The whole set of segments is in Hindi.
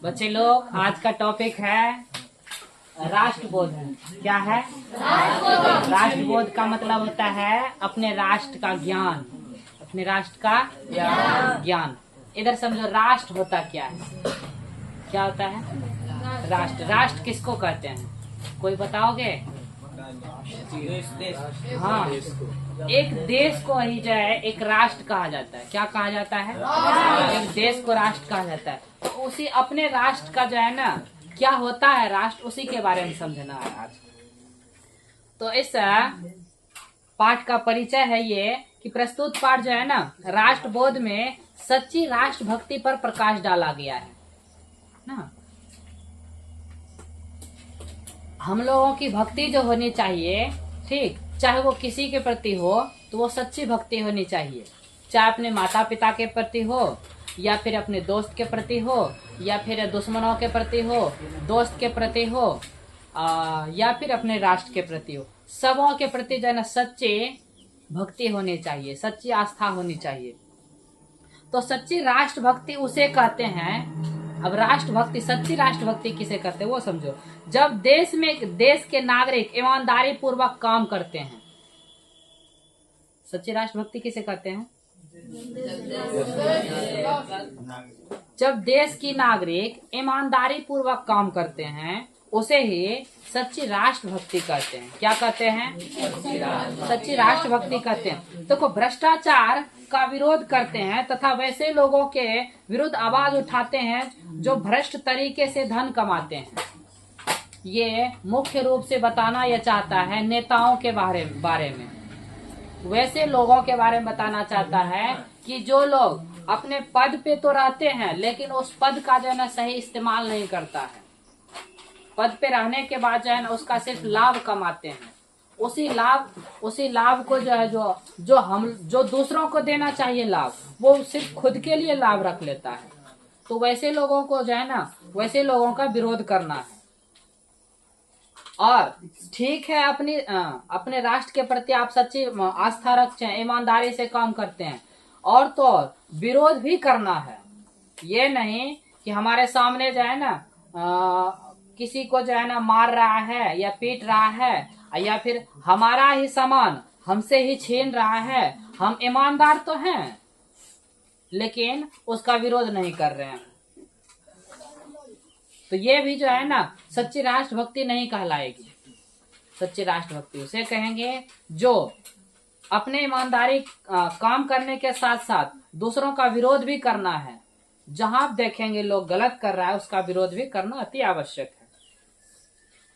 बच्चे लोग आज का टॉपिक है राष्ट्रबोध। क्या है? राष्ट्रबोध का मतलब होता है अपने राष्ट्र का ज्ञान, अपने राष्ट्र का ज्ञान। इधर समझो, राष्ट्र होता क्या है? क्या होता है राष्ट्र? राष्ट्र किसको कहते हैं, कोई बताओगे? हाँ, एक देश को ही जो है एक राष्ट्र कहा जाता है। क्या कहा जाता है? एक देश को राष्ट्र कहा जाता है। तो उसी अपने राष्ट्र का जो है ना, क्या होता है राष्ट्र, उसी के बारे में समझना है आज। तो इस पाठ का परिचय है ये कि प्रस्तुत पाठ जो है ना, राष्ट्रबोध में सच्ची राष्ट्र भक्ति पर प्रकाश डाला गया है ना। हम लोगों की भक्ति जो होनी चाहिए, ठीक, चाहे वो किसी के प्रति हो तो वो सच्ची भक्ति होनी चाहिए। चाहे अपने माता पिता के प्रति हो, या फिर अपने दोस्त के प्रति हो, या फिर दुश्मनों के प्रति हो, दोस्त के प्रति हो, या फिर अपने राष्ट्र के प्रति हो। सबों के प्रति जो है ना सच्ची भक्ति होनी चाहिए, सच्ची आस्था होनी चाहिए। तो सच्ची राष्ट्र भक्ति उसे कहते हैं। अब राष्ट्र भक्ति, सच्ची राष्ट्र भक्ति किसे कहते हैं वो समझो। जब देश के नागरिक ईमानदारी पूर्वक काम करते हैं। सच्ची राष्ट्र भक्ति किसे कहते हैं? जब देश की नागरिक ईमानदारी पूर्वक काम करते हैं उसे ही सच्ची राष्ट्र भक्ति कहते हैं। क्या कहते हैं? सच्ची राष्ट्र भक्ति कहते हैं। देखो, भ्रष्टाचार का विरोध करते हैं तथा वैसे लोगों के विरुद्ध आवाज उठाते हैं जो भ्रष्ट तरीके से धन कमाते हैं। ये मुख्य रूप से बताना यह चाहता है नेताओं के बारे में, वैसे लोगों के बारे में बताना चाहता है कि जो लोग अपने पद पे तो रहते हैं लेकिन उस पद का जो है ना सही इस्तेमाल नहीं करता है। पद पे रहने के बाद जो है ना उसका सिर्फ लाभ कमाते हैं। उसी लाभ को जो है जो दूसरों को देना चाहिए लाभ, वो सिर्फ खुद के लिए लाभ रख लेता है। तो वैसे लोगों को जो है ना, वैसे लोगों का विरोध करना है। और ठीक है, अपने राष्ट्र के प्रति आप सच्ची आस्था रखते हैं, ईमानदारी से काम करते हैं, और तो विरोध भी करना है। ये नहीं कि हमारे सामने जो है ना किसी को जो है ना मार रहा है या पीट रहा है, या फिर हमारा ही सामान हमसे ही छीन रहा है। हम ईमानदार तो हैं लेकिन उसका विरोध नहीं कर रहे हैं। तो ये भी जो है ना सच्ची राष्ट्र भक्ति नहीं कहलाएगी। सच्ची राष्ट्र भक्ति उसे कहेंगे जो अपने ईमानदारी काम करने के साथ साथ दूसरों का विरोध भी करना है। जहां आप देखेंगे लोग गलत कर रहा है उसका विरोध भी करना अति आवश्यक है।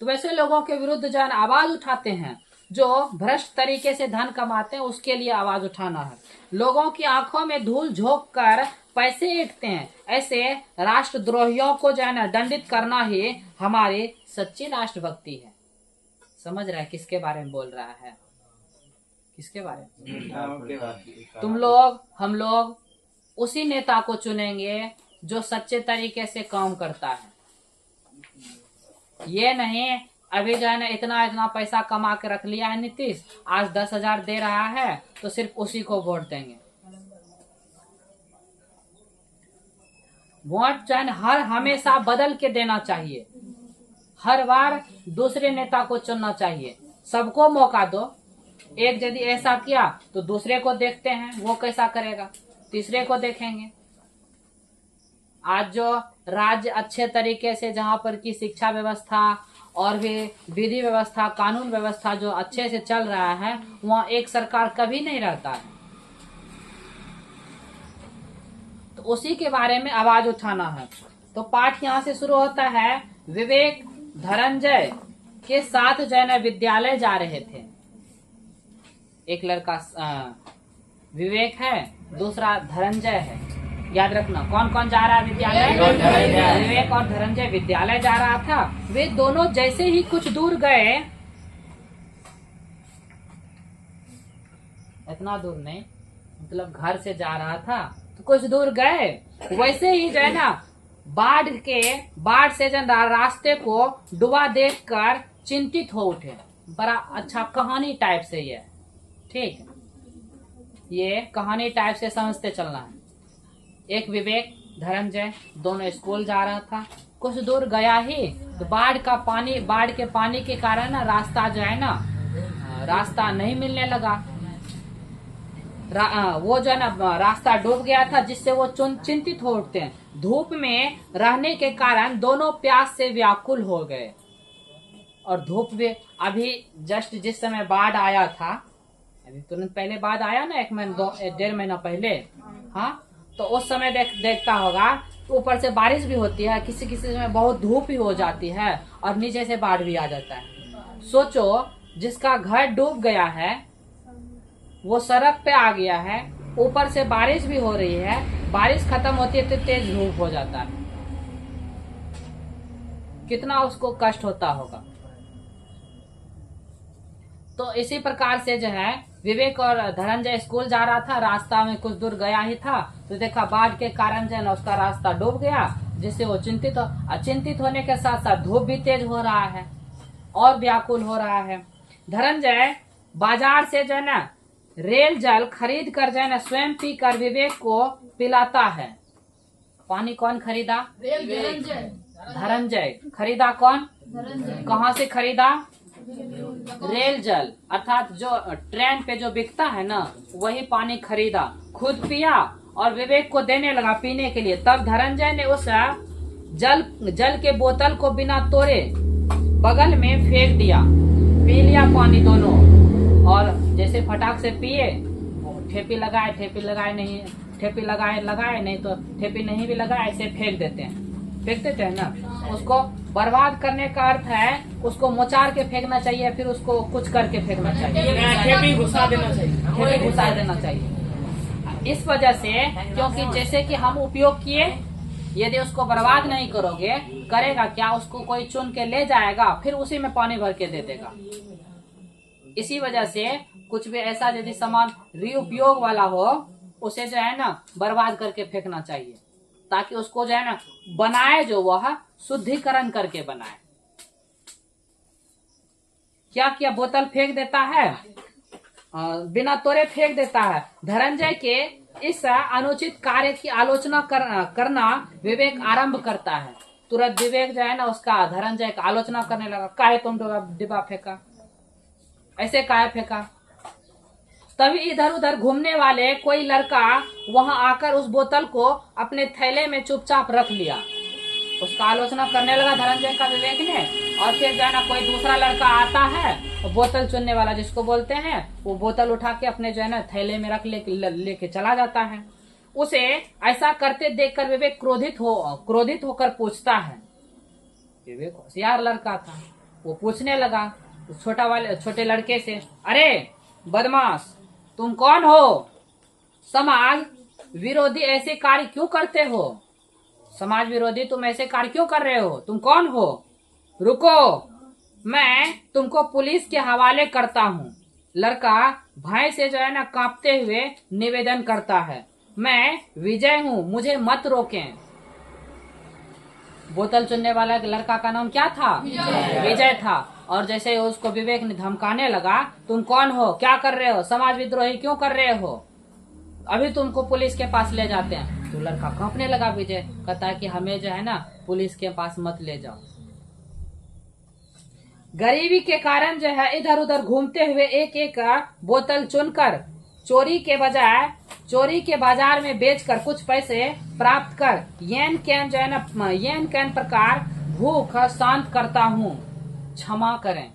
तो वैसे लोगों के विरुद्ध जो है आवाज उठाते हैं जो भ्रष्ट तरीके से धन कमाते हैं, उसके लिए आवाज उठाना है। लोगों की आंखों में धूल झोंक कर पैसे ऐंठते हैं, ऐसे राष्ट्रद्रोहियों को जो है ना दंडित करना ही हमारी सच्ची राष्ट्र भक्ति है। समझ रहा है किसके बारे में बोल रहा है? किसके बारे में? तुम लोग, हम लोग उसी नेता को चुनेंगे जो सच्चे तरीके से काम करता है। ये नहीं अभी जो है ना इतना पैसा कमा के रख लिया है नीतीश, आज 10,000 दे रहा है तो सिर्फ उसी को वोट देंगे। वोट जो है ना हमेशा बदल के देना चाहिए। हर बार दूसरे नेता को चुनना चाहिए। सबको मौका दो। एक यदि ऐसा किया तो दूसरे को देखते हैं वो कैसा करेगा, तीसरे को देखेंगे। आज जो राज्य अच्छे तरीके से, जहां पर की शिक्षा व्यवस्था और भी विधि व्यवस्था, कानून व्यवस्था जो अच्छे से चल रहा है, वहाँ एक सरकार कभी नहीं रहता है। तो उसी के बारे में आवाज उठाना है। तो पाठ यहाँ से शुरू होता है। विवेक धनंजय के साथ जो है ना विद्यालय जा रहे थे। एक लड़का विवेक है, दूसरा धनंजय है। याद रखना कौन कौन जा रहा है विद्यालय? विवेक और धनंजय विद्यालय जा रहा था। वे दोनों जैसे ही कुछ दूर गए, इतना दूर नहीं, मतलब घर से जा रहा था तो कुछ दूर गए, वैसे ही जो है ना बाढ़ से जो रास्ते को डूबा देखकर चिंतित हो उठे। बड़ा अच्छा कहानी टाइप से ये, ठीक है। ये कहानी टाइप से समझते चलना है। एक विवेक धनंजय दोनों स्कूल जा रहा था। कुछ दूर गया ही तो बाढ़ के पानी के कारण ना रास्ता जो है ना रास्ता नहीं मिलने लगा। वो जो है ना रास्ता डूब गया था, जिससे वो चिंतित हो उठते हैं। धूप में रहने के कारण दोनों प्यास से व्याकुल हो गए। और धूप में अभी जस्ट जिस समय बाढ़ आया था, अभी तुरंत पहले बाढ़ आया ना, 1.5 महीना पहले, हाँ, तो उस समय देखता होगा ऊपर से बारिश भी होती है, किसी किसी समय बहुत धूप भी हो जाती है और नीचे से बाढ़ भी आ जाता है। सोचो जिसका घर डूब गया है वो सड़क पे आ गया है, ऊपर से बारिश भी हो रही है, बारिश खत्म होती है तो तेज धूप हो जाता है, कितना उसको कष्ट होता होगा। तो इसी प्रकार से जो है विवेक और धनंजय स्कूल जा रहा था। रास्ता में कुछ दूर गया ही था तो देखा बाढ़ के कारण जो है ना उसका रास्ता डूब गया, जिससे वो चिंतित होने के साथ साथ धूप भी तेज हो रहा है और व्याकुल हो रहा है। धनंजय बाजार से जो है ना रेल जल खरीद कर जो है ना स्वयं पी कर विवेक को पिलाता है। पानी कौन खरीदा? धनंजय। खरीदा कौन? कहाँ से खरीदा? रेल जल, अर्थात जो ट्रेन पे जो बिकता है ना वही पानी खरीदा, खुद पिया और विवेक को देने लगा पीने के लिए। तब धनंजय ने उस जल के बोतल को बिना तोड़े बगल में फेंक दिया, पी लिया पानी दोनों। और जैसे फटाक से पिए, ठेपी लगाए नहीं, ठेपी लगाए नहीं तो ठेपी नहीं भी लगाए, ऐसे फेंक देते हैं ना। उसको बर्बाद करने का अर्थ है उसको मोचार के फेंकना चाहिए, फिर उसको कुछ करके फेंकना चाहिए, ठेपी घुसा देना चाहिए। इस वजह से, क्योंकि जैसे कि हम उपयोग किए, यदि उसको बर्बाद नहीं करोगे, करेगा क्या, उसको कोई चुन के ले जाएगा, फिर उसी में पानी भर के दे देगा। इसी वजह से कुछ भी ऐसा यदि सामान रीउपयोग वाला हो उसे जो है ना बर्बाद करके फेंकना चाहिए, ताकि उसको जो है ना बनाए, जो वह शुद्धिकरण करके बनाए। क्या किया? बोतल फेंक देता है, बिना तोड़े फेंक देता है। धनंजय के इस अनुचित कार्य की आलोचना करना विवेक आरंभ करता है। तुरंत विवेक जो है ना उसका धनंजय का आलोचना करने लगा, काहे तुम डिब्बा फेंका, ऐसे काहे फेंका। तभी इधर उधर घूमने वाले कोई लड़का वहां आकर उस बोतल को अपने थैले में चुपचाप रख लिया। उसका आलोचना करने लगा धनंजय का विवेक ने। और फिर जो है ना कोई दूसरा लड़का आता है, बोतल चुनने वाला जिसको बोलते हैं, वो बोतल उठा के अपने जो है ना थैले में रख लेके चला जाता है। उसे ऐसा करते देखकर विवेक क्रोधित होकर पूछता है। विवेक होशियार लड़का था, वो पूछने लगा छोटे लड़के से, अरे बदमाश, तुम कौन हो? समाज विरोधी ऐसे कार्य क्यों करते हो? समाज विरोधी तुम ऐसे कार्य क्यों कर रहे हो? तुम कौन हो? रुको, मैं तुमको पुलिस के हवाले करता हूँ। लड़का भय से जो है ना कांपते हुए निवेदन करता है, मैं विजय हूँ, मुझे मत रोकें। बोतल चुनने वाला लड़का का नाम क्या था? विजय था। और जैसे उसको विवेक ने धमकाने लगा, तुम कौन हो, क्या कर रहे हो, समाज विद्रोही क्यों कर रहे हो, अभी तुमको पुलिस के पास ले जाते हैं। तो लड़का कांपने लगा। विजय कहता है कि हमें जो है ना पुलिस के पास मत ले जाओ। गरीबी के कारण जो है इधर उधर घूमते हुए एक एक बोतल चुनकर चोरी के बाजार में बेचकर कुछ पैसे प्राप्त कर येन कैन प्रकार भूख शांत करता हूँ, क्षमा करें।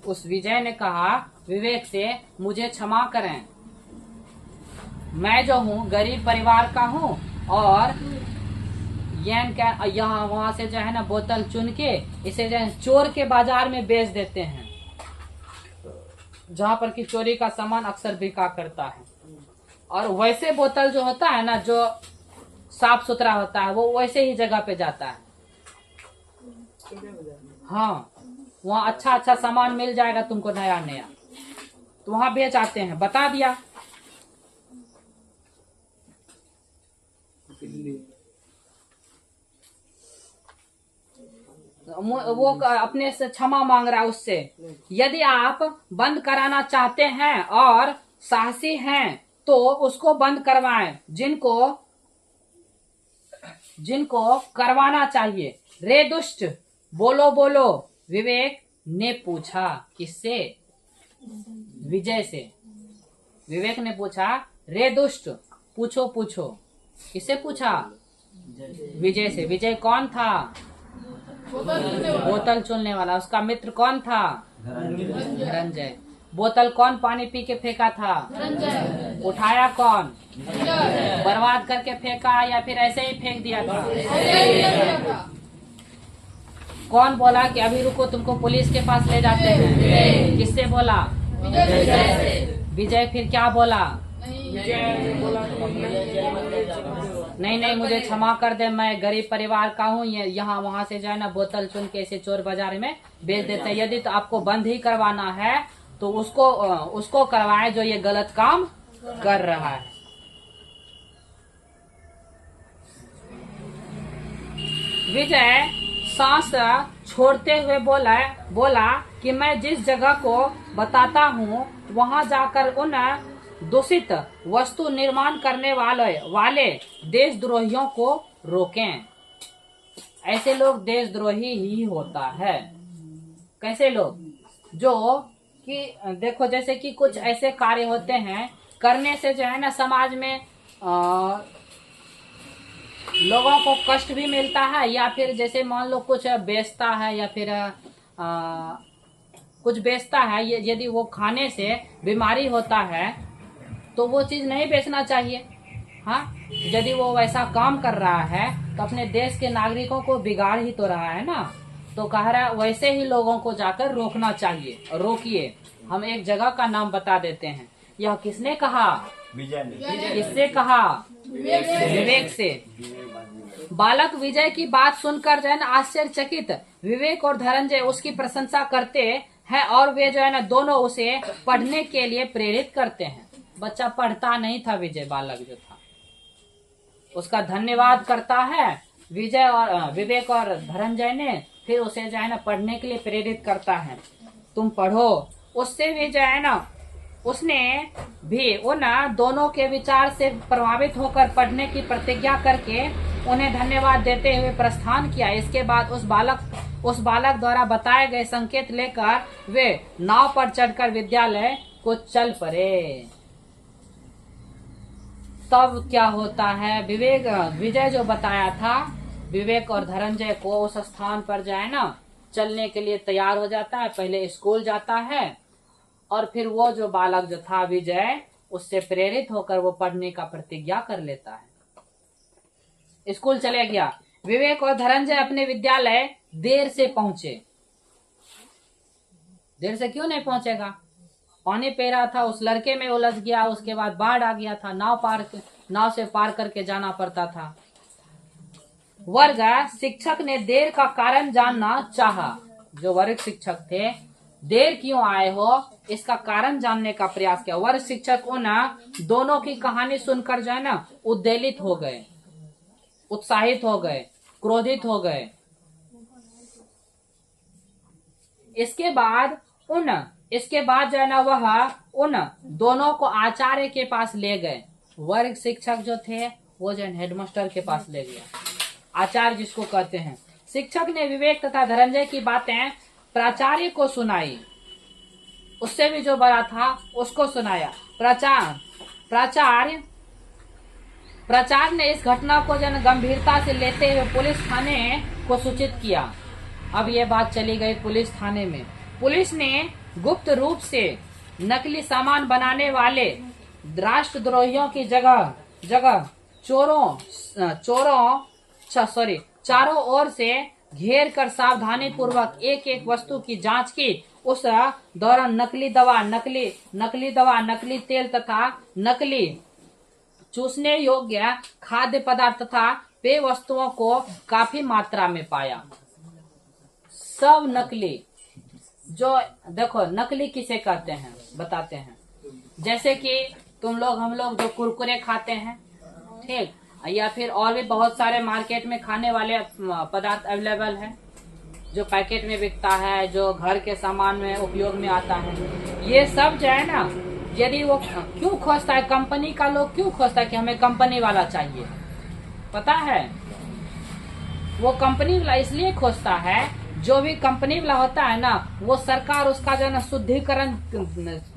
उस विजय ने कहा विवेक से, मुझे क्षमा करें, मैं जो हूँ गरीब परिवार का हूँ और यहाँ वहां से जो है ना बोतल चुन के इसे जो है चोर के बाजार में बेच देते हैं, जहाँ पर कि चोरी का सामान अक्सर बिका करता है। और वैसे बोतल जो होता है ना, जो साफ सुथरा होता है, वो वैसे ही जगह पे जाता है। हाँ, वहाँ अच्छा सामान मिल जाएगा तुमको, नया तो वहां बेच आते हैं। बता दिया। वो अपने से क्षमा मांग रहा है उससे। यदि आप बंद कराना चाहते हैं और साहसी हैं तो उसको बंद करवाएं, जिनको करवाना चाहिए। रे दुष्ट, बोलो बोलो, विवेक ने पूछा। किससे? विजय से। विवेक ने पूछा, रे दुष्ट, पूछो पूछो। किससे पूछा? विजय से। विजय कौन था? बोतल चुनने वाला। उसका मित्र कौन था? धनंजय। बोतल कौन पानी पी के फेंका था? उठाया कौन? बर्बाद करके फेंका या फिर ऐसे ही फेंक दिया था? कौन बोला कि अभी रुको, तुमको पुलिस के पास ले जाते हैं? किससे बोला? विजय। फिर क्या बोला? नहीं, मुझे क्षमा कर दे, मैं गरीब परिवार का हूँ। ये यहाँ वहाँ से जो है ना बोतल चुन के ऐसे चोर बाजार में बेच देते हैं। यदि तो आपको बंद ही करवाना है तो उसको करवाए जो ये गलत काम कर रहा है। विजय सांस छोड़ते हुए बोला कि मैं जिस जगह को बताता हूँ वहाँ जाकर उन दूषित वस्तु निर्माण करने वाले देशद्रोहियों को रोकें। ऐसे लोग देशद्रोही ही होता है। कैसे लोग? जो कि देखो, जैसे कि कुछ ऐसे कार्य होते हैं करने से जो है ना समाज में लोगों को कष्ट भी मिलता है, या फिर जैसे मान लो कुछ बेचता है या फिर कुछ बेचता है, यदि वो खाने से बीमारी होता है तो वो चीज नहीं बेचना चाहिए। हाँ, यदि वो वैसा काम कर रहा है तो अपने देश के नागरिकों को बिगाड़ ही तो रहा है ना। तो कह रहा है वैसे ही लोगों को जाकर रोकना चाहिए। रोकिए। हम एक जगह का नाम बता देते हैं। यह किसने कहा? विजय ने। किससे कहा? विवेक से। बालक विजय की बात सुनकर जो है ना आश्चर्यचकित विवेक और धनंजय उसकी प्रशंसा करते हैं और वे जो है ना दोनों उसे पढ़ने के लिए प्रेरित करते हैं। बच्चा पढ़ता नहीं था, विजय बालक जो था उसका धन्यवाद करता है विजय और विवेक और धनंजय ने। फिर उसे जो है ना पढ़ने के लिए प्रेरित करता है, तुम पढ़ो। उससे भी जो है ना उसने भी उन दोनों के विचार से प्रभावित होकर पढ़ने की प्रतिज्ञा करके उन्हें धन्यवाद देते हुए प्रस्थान किया। इसके बाद उस बालक द्वारा बताए गए संकेत लेकर वे नाव पर चढ़कर विद्यालय को चल पड़े। तब क्या होता है? विजय जो बताया था विवेक और धनंजय को उस स्थान पर जो है ना चलने के लिए तैयार हो जाता है। पहले स्कूल जाता है और फिर वो जो बालक जो था विजय उससे प्रेरित होकर वो पढ़ने का प्रतिज्ञा कर लेता है। स्कूल चले गया। विवेक और धनंजय अपने विद्यालय देर से पहुंचे। देर से क्यों नहीं पहुंचेगा? पानी पी रहा था, उस लड़के में उलझ गया, उसके बाद बाढ़ आ गया था, नाव से पार करके जाना पड़ता था। वर्ग शिक्षक ने देर का कारण जानना चाहा। जो वर्ग शिक्षक थे, देर क्यों आए हो इसका कारण जानने का प्रयास किया। वर्ग शिक्षक उन दोनों की कहानी सुनकर जो है ना उद्वेलित हो गए, उत्साहित हो गए, क्रोधित हो गए। इसके बाद जो है ना वह उन दोनों को आचार्य के पास ले गए। वर्ग शिक्षक जो थे वो जो हेडमास्टर के पास ले गया, आचार्य जिसको कहते हैं। शिक्षक ने विवेक तथा धनंजय की बातें प्राचार्य को सुनाई। उससे भी जो बड़ा था उसको सुनाया। प्राचार्य ने इस घटना को जन गंभीरता से लेते हुए पुलिस थाने को सूचित किया। अब ये बात चली गई पुलिस थाने में। पुलिस ने गुप्त रूप से नकली सामान बनाने वाले राष्ट्रद्रोहियों की जगह चारों ओर से घेर कर सावधानी पूर्वक एक एक वस्तु की जांच की। उस दौरान नकली दवा, नकली तेल तथा नकली चूसने योग्य खाद्य पदार्थ तथा पेय वस्तुओं को काफी मात्रा में पाया। सब नकली। जो देखो नकली किसे कहते हैं बताते हैं। जैसे कि हम लोग जो कुरकुरे खाते हैं, ठीक, या फिर और भी बहुत सारे मार्केट में खाने वाले पदार्थ अवेलेबल है जो पैकेट में बिकता है, जो घर के सामान में उपयोग में आता है। ये सब जो है ना यदि वो क्यों खोजता है, कंपनी का लोग क्यों खोजता है कि हमें कंपनी वाला चाहिए, पता है? वो कंपनी वाला इसलिए खोजता है, जो भी कंपनी वाला होता है ना, वो सरकार उसका जो है ना शुद्धिकरण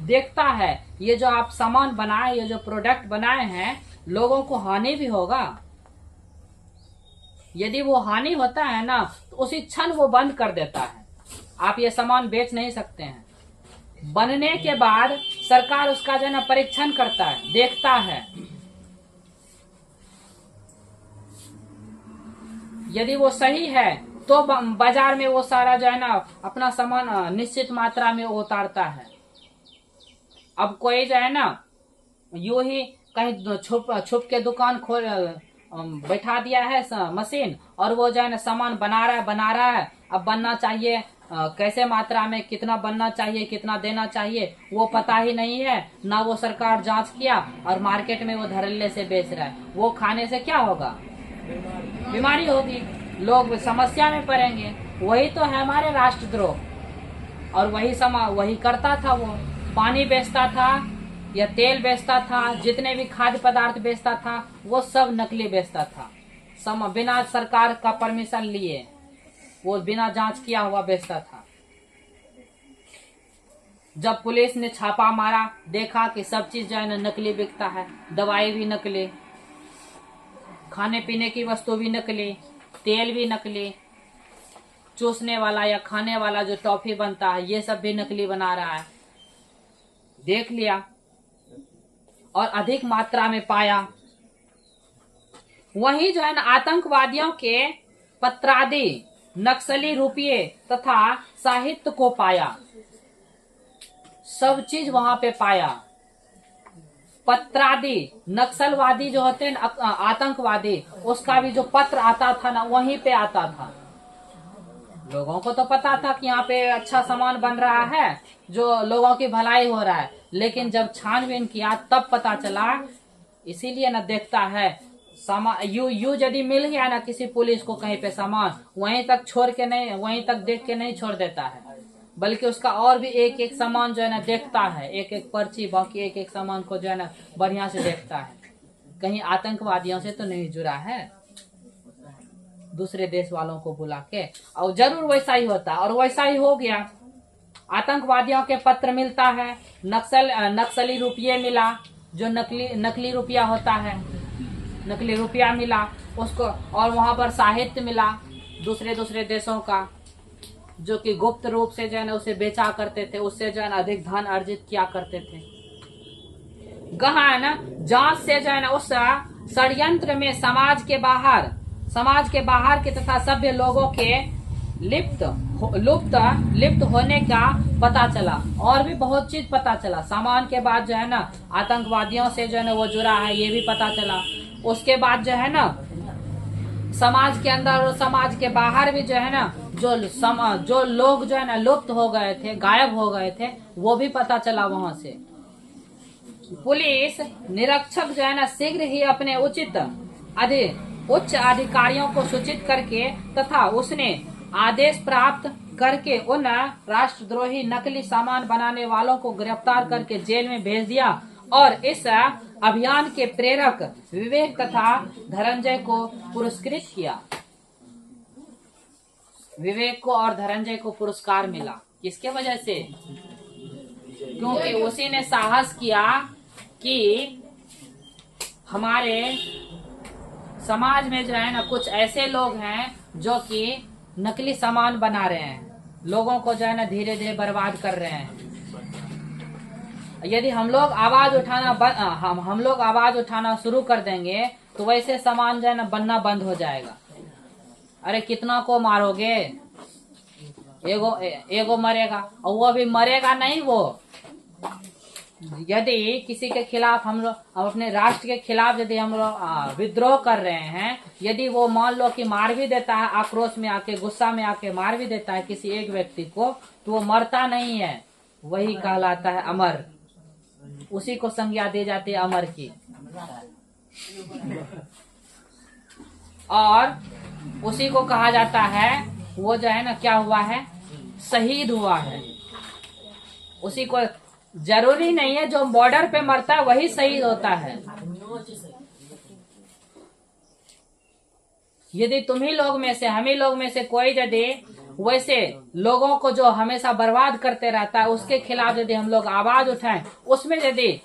देखता है। ये जो आप सामान बनाए, ये जो प्रोडक्ट बनाए हैं, लोगों को हानि भी होगा। यदि वो हानि होता है ना, तो उसी क्षण वो बंद कर देता है, आप ये सामान बेच नहीं सकते हैं। बनने के बाद सरकार उसका जो है ना परीक्षण करता है, देखता है। यदि वो सही है तो बाजार में वो सारा जो है ना अपना सामान निश्चित मात्रा में उतारता है। अब कोई जो है ना यूं ही कहीं छुप के दुकान खोल बैठा दिया है मशीन, और वो जो है ना सामान बना रहा है। अब बनना चाहिए कैसे मात्रा में, कितना बनना चाहिए, कितना देना चाहिए, वो पता ही नहीं है ना। वो सरकार जांच किया और मार्केट में वो धड़ल्ले से बेच रहा है। वो खाने से क्या होगा? बीमारी होगी, लोग समस्या में पड़ेंगे। वही तो है हमारे राष्ट्रद्रोह। और वही करता था। वो पानी बेचता था या तेल बेचता था, जितने भी खाद्य पदार्थ बेचता था वो सब नकली बेचता था, बिना सरकार का परमिशन लिए, वो बिना जांच किया हुआ बेचता था। जब पुलिस ने छापा मारा, देखा कि सब चीज जो है ना नकली बिकता है, दवाई भी नकली, खाने पीने की वस्तु भी नकली, तेल भी नकली, चूसने वाला या खाने वाला जो टॉफी बनता है ये सब भी नकली बना रहा है। देख लिया और अधिक मात्रा में पाया। वही जो है ना आतंकवादियों के पत्रादि, नक्सली रुपये तथा साहित्य को पाया। सब चीज वहां पे पाया। पत्रादि, नक्सलवादी जो होते हैं आतंकवादी, उसका भी जो पत्र आता था ना वहीं पे आता था। लोगों को तो पता था कि यहाँ पे अच्छा सामान बन रहा है, जो लोगों की भलाई हो रहा है, लेकिन जब छानबीन किया तब पता चला। इसीलिए ना देखता है यू यदि मिल गया ना किसी पुलिस को कहीं पे सामान, वहीं तक छोड़ के नहीं, वहीं तक देख के नहीं छोड़ देता है, बल्कि उसका और भी एक एक सामान जो है ना देखता है, एक एक पर्ची, बाकी एक एक सामान को जो है ना बढ़िया से देखता है, कहीं आतंकवादियों से तो नहीं जुड़ा है, दूसरे देश वालों को बुला के। और जरूर वैसा ही होता, और वैसा ही हो गया। आतंकवादियों के पत्र मिलता है, नक्सली रुपये मिला, जो नकली रुपया होता है, नकली रुपया मिला उसको, और वहां पर साहित्य मिला दूसरे देशों का, जो कि गुप्त रूप से जो है ना उसे बेचा करते थे, उससे जो है ना अधिक धन अर्जित किया करते थे। गहा है ना जांच से जो है ना उस षड्यंत्र में समाज के बाहर के तथा सभ्य लोगों के लिप्त होने का पता चला। और भी बहुत चीज पता चला। सामान के बाद जो है ना आतंकवादियों से जो है ना वो जुड़ा है, ये भी पता चला। उसके बाद जो है ना समाज के अंदर और समाज के बाहर भी जो है ना जो लोग जो है ना लुप्त हो गए थे, गायब हो गए थे, वो भी पता चला वहां से। पुलिस निरीक्षक जो है ना शीघ्र ही अपने उच्च अधिकारियों को सूचित करके तथा उसने आदेश प्राप्त करके उन राष्ट्रद्रोही नकली सामान बनाने वालों को गिरफ्तार करके जेल में भेज दिया। और इस अभियान के प्रेरक विवेक तथा धनंजय को पुरस्कृत किया। विवेक को और धनंजय को पुरस्कार मिला। किसके वजह से? क्योंकि उसी ने साहस किया कि हमारे समाज में जो है ना कुछ ऐसे लोग हैं जो कि नकली सामान बना रहे हैं, लोगों को जो है ना धीरे धीरे बर्बाद कर रहे हैं। यदि हम लोग आवाज उठाना शुरू कर देंगे तो वैसे सामान जो है ना बनना बंद हो जाएगा। अरे कितना को मारोगे, एगो मरेगा, और वो भी मरेगा नहीं। वो यदि किसी के खिलाफ हम अपने राष्ट्र के खिलाफ यदि हम लोग विद्रोह कर रहे हैं, यदि वो मान लो कि मार भी देता है, आक्रोश में आके, गुस्सा में आके मार भी देता है किसी एक व्यक्ति को, तो वो मरता नहीं है, वही कहलाता है अमर। उसी को संज्ञा दी जाती है अमर की। और उसी को कहा जाता है, वो जो है ना क्या हुआ है, शहीद हुआ है। उसी को जरूरी नहीं है जो बॉर्डर पे मरता है वही शहीद होता है। यदि तुम्ही लोग में से, हम ही लोग में से कोई यदि वैसे लोगों को जो हमेशा बर्बाद करते रहता है उसके खिलाफ यदि हम लोग आवाज उठाएं, उसमें यदि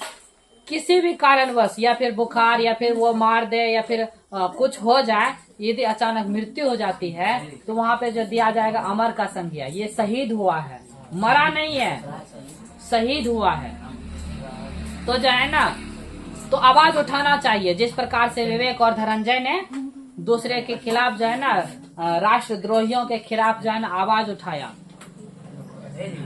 किसी भी कारणवश या फिर बुखार या फिर वो मार दे या फिर कुछ हो जाए, यदि अचानक मृत्यु हो जाती है तो वहाँ पे जो दिया जाएगा अमर का संज्ञा, ये शहीद हुआ है, मरा नहीं है, शहीद हुआ है। तो जो है ना, तो आवाज उठाना चाहिए जिस प्रकार से विवेक और धनंजय ने दूसरे के खिलाफ जो है ना, राष्ट्रद्रोहियों के खिलाफ जो है ना आवाज उठाया,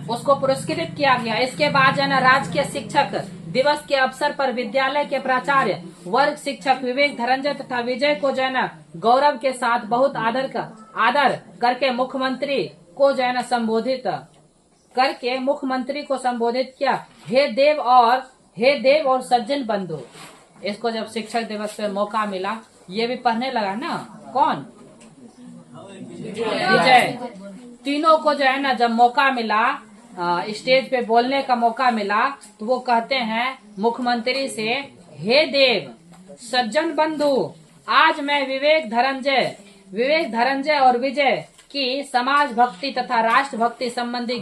उसको पुरस्कृत किया गया। इसके बाद जो है ना राजकीय शिक्षक दिवस के अवसर पर विद्यालय के प्राचार्य वर्ग शिक्षक विवेक, धनंजय तथा विजय को जो है ना गौरव के साथ बहुत आदर करके मुख्यमंत्री को जो है ना संबोधित करके मुख्यमंत्री को संबोधित किया। हे देव और सज्जन बंधु। इसको जब शिक्षक दिवस पे मौका मिला, ये भी पढ़ने लगा ना, कौन? विजय। तीनों को जो है ना जब मौका मिला, स्टेज पे बोलने का मौका मिला, तो वो कहते हैं मुख्यमंत्री से, हे देव सज्जन बंधु, आज मैं विवेक, धनंजय और विजय की समाज भक्ति तथा राष्ट्र भक्ति संबंधी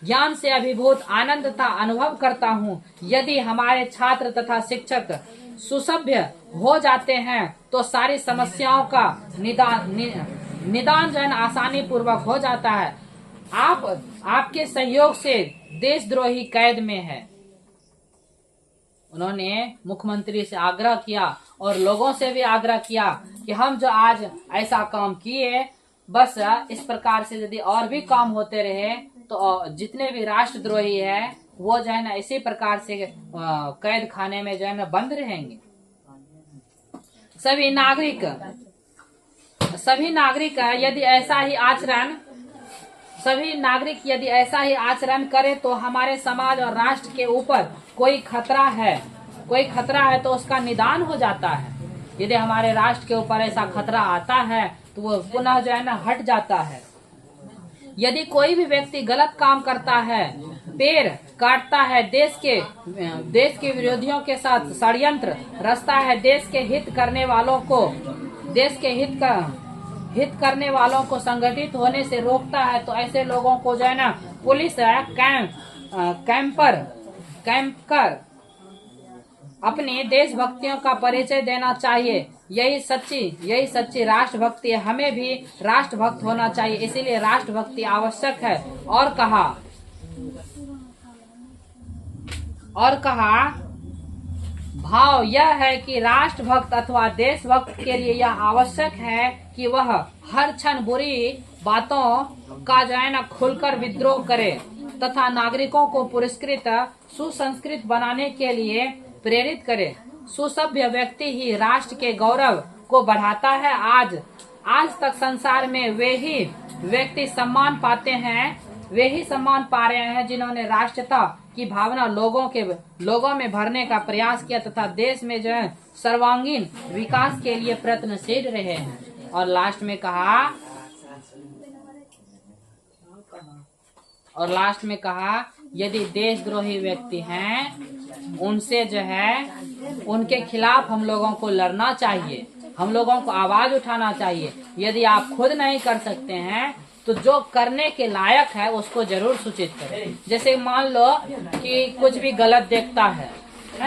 ज्ञान से अभिभूत आनंद तथा अनुभव करता हूँ। यदि हमारे छात्र तथा शिक्षक सुसभ्य हो जाते हैं तो सारी समस्याओं का निदान जो है आसानी पूर्वक हो जाता है। आपके सहयोग से देशद्रोही कैद में है। उन्होंने मुख्यमंत्री से आग्रह किया और लोगों से भी आग्रह किया कि हम जो आज ऐसा काम किए, बस इस प्रकार से यदि और भी काम होते रहे तो जितने भी राष्ट्रद्रोही है वो जो है ना इसी प्रकार से कैद खाने में जो है ना बंद रहेंगे। सभी नागरिक यदि ऐसा ही आचरण करे तो हमारे समाज और राष्ट्र के ऊपर कोई खतरा है तो उसका निदान हो जाता है। यदि हमारे राष्ट्र के ऊपर ऐसा खतरा आता है तो वो पुनः जो है ना हट जाता है। यदि कोई भी व्यक्ति गलत काम करता है, पेड़ काटता है, देश के विरोधियों के साथ षड्यंत्र रचता है, देश के हित करने वालों को संगठित होने से रोकता है, तो ऐसे लोगों को जो है ना पुलिस कैंप कर अपने देशभक्तियों का परिचय देना चाहिए। यही सच्ची राष्ट्रभक्ति है। हमें भी राष्ट्रभक्त होना चाहिए, इसीलिए राष्ट्रभक्ति आवश्यक है। और कहा भाव यह है कि राष्ट्रभक्त अथवा देशभक्त के लिए यह आवश्यक है कि वह हर क्षण बुरी बातों का जो है ना खुलकर विद्रोह करे तथा नागरिकों को पुरस्कृत सुसंस्कृत बनाने के लिए प्रेरित करे। सुसभ्य व्यक्ति ही राष्ट्र के गौरव को बढ़ाता है। आज तक संसार में वे ही व्यक्ति सम्मान पा रहे हैं जिन्होंने राष्ट्रता की भावना लोगों में भरने का प्रयास किया तथा देश में जो है सर्वांगीण विकास के लिए प्रयत्नशील रहे हैं। और लास्ट में कहा यदि देशद्रोही व्यक्ति हैं उनसे जो है उनके खिलाफ हम लोगों को लड़ना चाहिए, हम लोगों को आवाज उठाना चाहिए। यदि आप खुद नहीं कर सकते हैं तो जो करने के लायक है उसको जरूर सूचित करें। जैसे मान लो कि कुछ भी गलत देखता है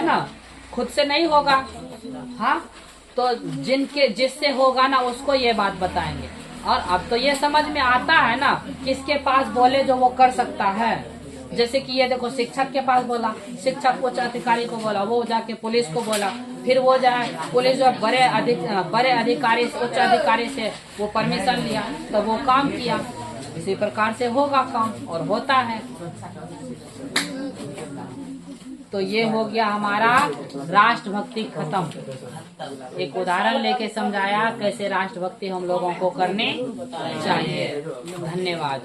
ना, खुद से नहीं होगा, हाँ, तो जिससे होगा ना उसको ये बात बताएंगे। और अब तो ये समझ में आता है ना किसके पास बोले जो वो कर सकता है। जैसे कि ये देखो, शिक्षक के पास बोला, शिक्षक उच्च अधिकारी को बोला, वो जाके पुलिस को बोला, फिर वो जाए पुलिस जो बड़े अधिकारी उच्च अधिकारी से वो परमिशन लिया तो वो काम किया। इसी प्रकार से होगा काम और होता है। तो ये हो गया हमारा राष्ट्रभक्ति खत्म। एक उदाहरण लेके समझाया कैसे राष्ट्रभक्ति हम लोगों को करनी चाहिए। धन्यवाद।